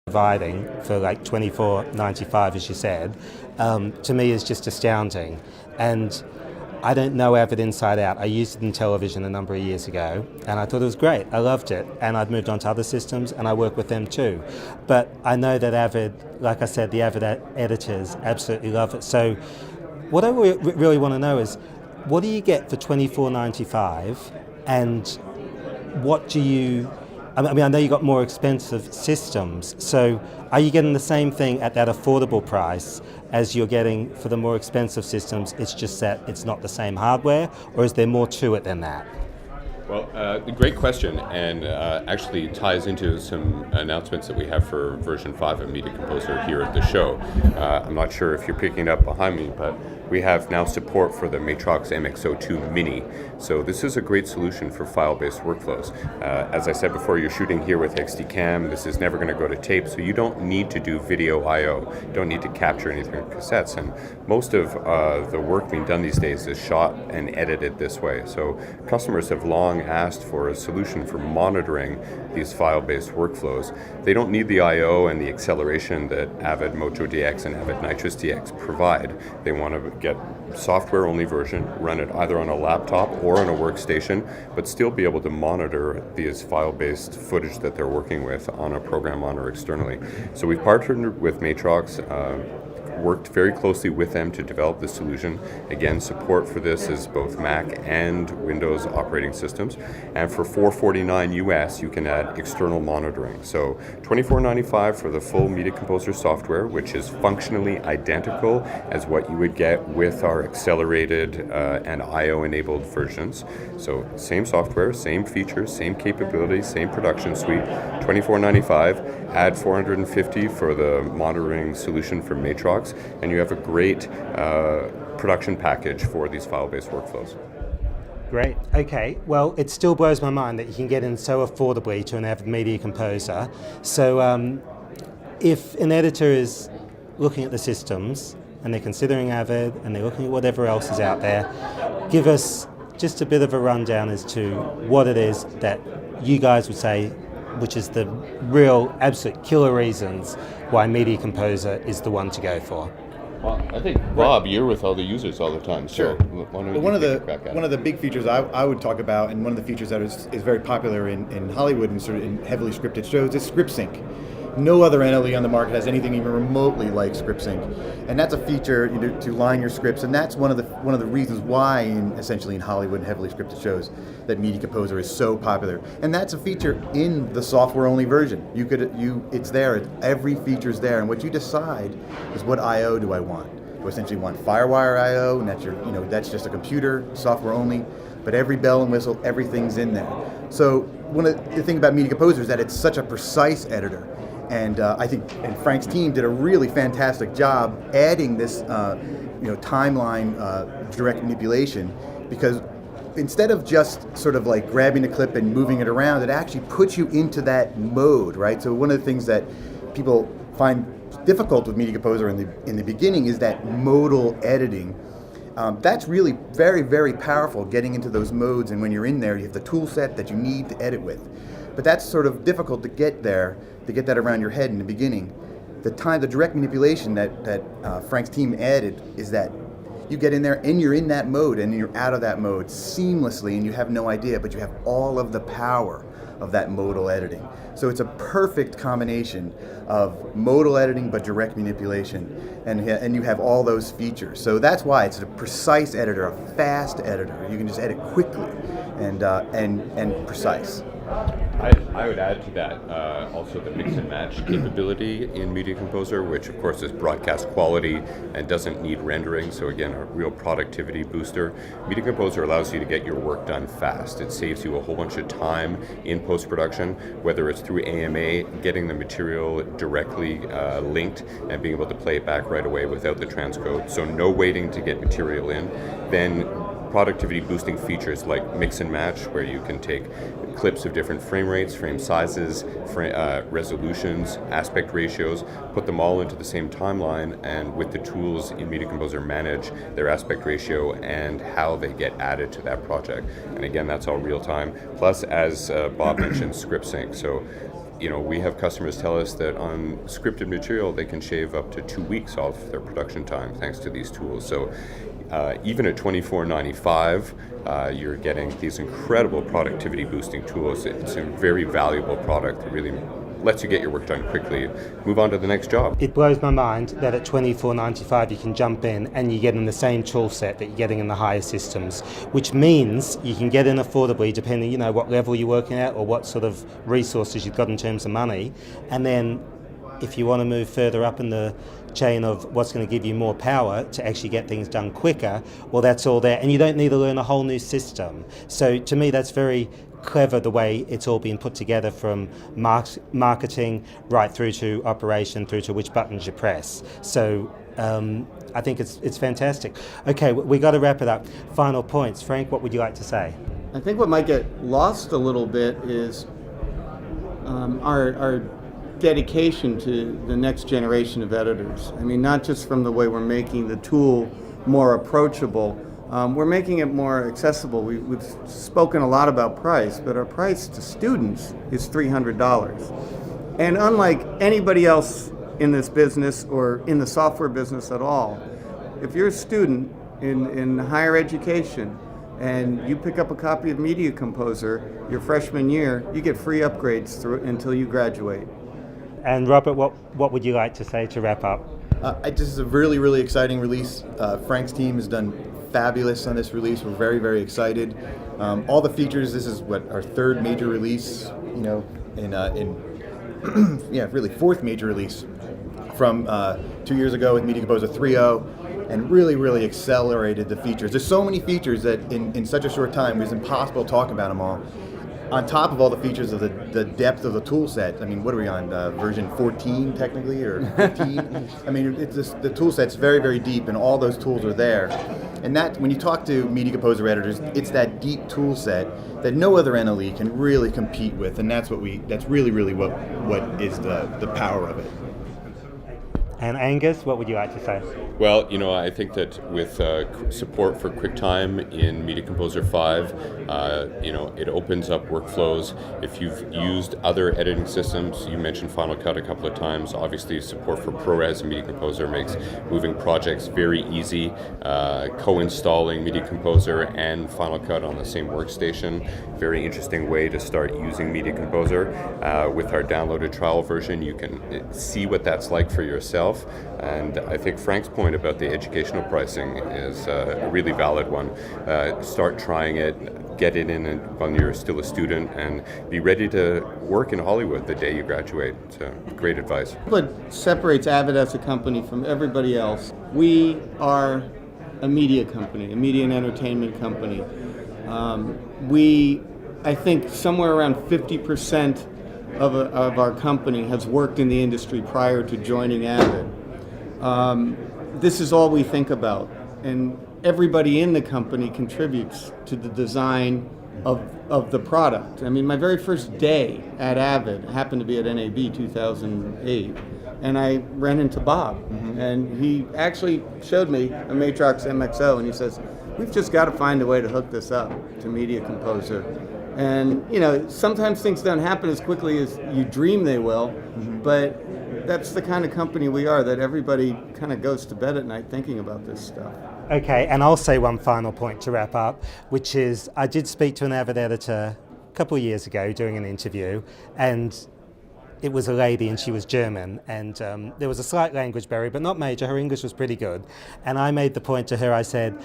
providing for like $24.95, as you said, to me is just astounding. And I don't know Avid inside out. I used it in television a number of years ago, and I thought it was great. I loved it, and I've moved on to other systems, and I work with them too. But I know that Avid, like I said, the Avid editors absolutely love it. So what I really want to know is, what do you get for $24.95, and what do you... I mean, I know you got more expensive systems, so are you getting the same thing at that affordable price as you're getting for the more expensive systems? It's just that it's not the same hardware, or is there more to it than that? Well, great question, and actually ties into some announcements that we have for version 5 of Media Composer here at the show. I'm not sure if you're picking it up behind me, but we have now support for the Matrox MX02 Mini. So this is a great solution for file-based workflows. As I said before, you're shooting here with XD-Cam. This is never going to go to tape, so you don't need to do video I/O. You don't need to capture anything on cassettes. And most of the work being done these days is shot and edited this way. So customers have long asked for a solution for monitoring these file-based workflows. They don't need the I/O and the acceleration that Avid Mojo DX and Avid Nitrous DX provide. They want to get software-only version, run it either on a laptop or on a workstation, but still be able to monitor these file-based footage that they're working with on a program or externally. So we've partnered with Matrox, worked very closely with them to develop the solution. Again, support for this is both Mac and Windows operating systems. And for $449 US, you can add external monitoring. So $24.95 for the full Media Composer software, which is functionally identical as what you would get with our accelerated and I/O-enabled versions. So same software, same features, same capabilities, same production suite. $24.95. Add $450 for the monitoring solution from Matrox, and you have a great production package for these file-based workflows. Great. Okay. Well, it still blows my mind that you can get in so affordably to an Avid Media Composer. So if an editor is looking at the systems and they're considering Avid and they're looking at whatever else is out there, give us just a bit of a rundown as to what it is that you guys would say, which is the real absolute killer reasons why Media Composer is the one to go for. Well, I think, Bob, you're with all the users all the time. Sure. So why don't one of the big features I would talk about, and one of the features that is very popular in Hollywood and sort of in heavily scripted shows, is script sync. No other NLE on the market has anything even remotely like script sync, and that's a feature to line your scripts, and that's one of the reasons why, essentially in Hollywood and heavily scripted shows, that Media Composer is so popular, and that's a feature in the software-only version. It's there. Every feature's there, and what you decide is what I/O do I want. Do I essentially want FireWire I/O, and that's just a computer software only, but every bell and whistle, everything's in there. So one of the thing about Media Composer is that it's such a precise editor. And I think Frank's team did a really fantastic job adding this, timeline direct manipulation, because instead of just sort of like grabbing a clip and moving it around, it actually puts you into that mode, right? So one of the things that people find difficult with Media Composer in the beginning is that modal editing. That's really very, very powerful, getting into those modes, and when you're in there, you have the tool set that you need to edit with. But that's sort of difficult to get there, to get that around your head in the beginning. The direct manipulation that Frank's team added is that you get in there and you're in that mode and you're out of that mode seamlessly, and you have no idea, but you have all of the power of that modal editing. So it's a perfect combination of modal editing but direct manipulation, and you have all those features. So that's why it's a precise editor, a fast editor. You can just edit quickly and precise. I would add to that also the mix and match capability in Media Composer, which of course is broadcast quality and doesn't need rendering, so again, a real productivity booster. Media Composer allows you to get your work done fast. It saves you a whole bunch of time in post-production, whether it's through AMA, getting the material directly linked and being able to play it back right away without the transcode, so no waiting to get material in. Then productivity boosting features like mix and match, where you can take clips of different frame rates, frame sizes, resolutions, aspect ratios, put them all into the same timeline, and with the tools in Media Composer manage their aspect ratio and how they get added to that project. And again, that's all real time. Plus, as Bob mentioned, script sync. So we have customers tell us that on scripted material they can shave up to 2 weeks off their production time thanks to these tools. So even at $24.95, you're getting these incredible productivity boosting tools. It's a very valuable product that really lets you get your work done quickly, move on to the next job. It blows my mind that at $24.95 you can jump in and you're getting the same tool set that you're getting in the higher systems, which means you can get in affordably depending, what level you're working at or what sort of resources you've got in terms of money. And then if you want to move further up in the chain of what's going to give you more power to actually get things done quicker, well, that's all there. And you don't need to learn a whole new system. So to me, that's very clever the way it's all been put together, from marketing right through to operation, through to which buttons you press. So I think it's fantastic. Okay, we got to wrap it up. Final points. Frank, what would you like to say? I think what might get lost a little bit is our dedication to the next generation of editors. I mean, not just from the way we're making the tool more approachable, we're making it more accessible. We've spoken a lot about price, but our price to students is $300. And unlike anybody else in this business or in the software business at all, if you're a student in higher education and you pick up a copy of Media Composer your freshman year, you get free upgrades until you graduate. And Robert, what would you like to say to wrap up? This is a really, really exciting release. Frank's team has done fabulous on this release. We're very, very excited. All the features, this is our third major release, really fourth major release from 2 years ago with Media Composer 3.0, and really, really accelerated the features. There's so many features that in such a short time, it was impossible to talk about them all. On top of all the features of the depth of the tool set, I mean, what are we on, version 14 technically, or 15? I mean, the tool set's very, very deep, and all those tools are there. And that, when you talk to Media Composer editors, it's that deep tool set that no other NLE can really compete with, and that's really, really what is the power of it. And Angus, what would you like to say? Well, I think that with support for QuickTime in Media Composer 5, it opens up workflows. If you've used other editing systems, you mentioned Final Cut a couple of times. Obviously, support for ProRes and Media Composer makes moving projects very easy. Co-installing Media Composer and Final Cut on the same workstation, very interesting way to start using Media Composer. With our downloaded trial version, you can see what that's like for yourself. And I think Frank's point about the educational pricing is a really valid one. Start trying it, get it in when you're still a student, and be ready to work in Hollywood the day you graduate. So, great advice. What separates Avid as a company from everybody else, we are a media company, a media and entertainment company. I think somewhere around 50% of our company has worked in the industry prior to joining Avid. This is all we think about, and everybody in the company contributes to the design of the product. I mean, my very first day at Avid happened to be at NAB 2008, and I ran into Bob, and he actually showed me a Matrox MXO, and he says, "We've just got to find a way to hook this up to Media Composer." And, sometimes things don't happen as quickly as you dream they will, but that's the kind of company we are, that everybody kind of goes to bed at night thinking about this stuff. Okay, and I'll say one final point to wrap up, which is I did speak to an Avid editor a couple of years ago doing an interview, and it was a lady and she was German, and there was a slight language barrier, but not major. Her English was pretty good. And I made the point to her, I said,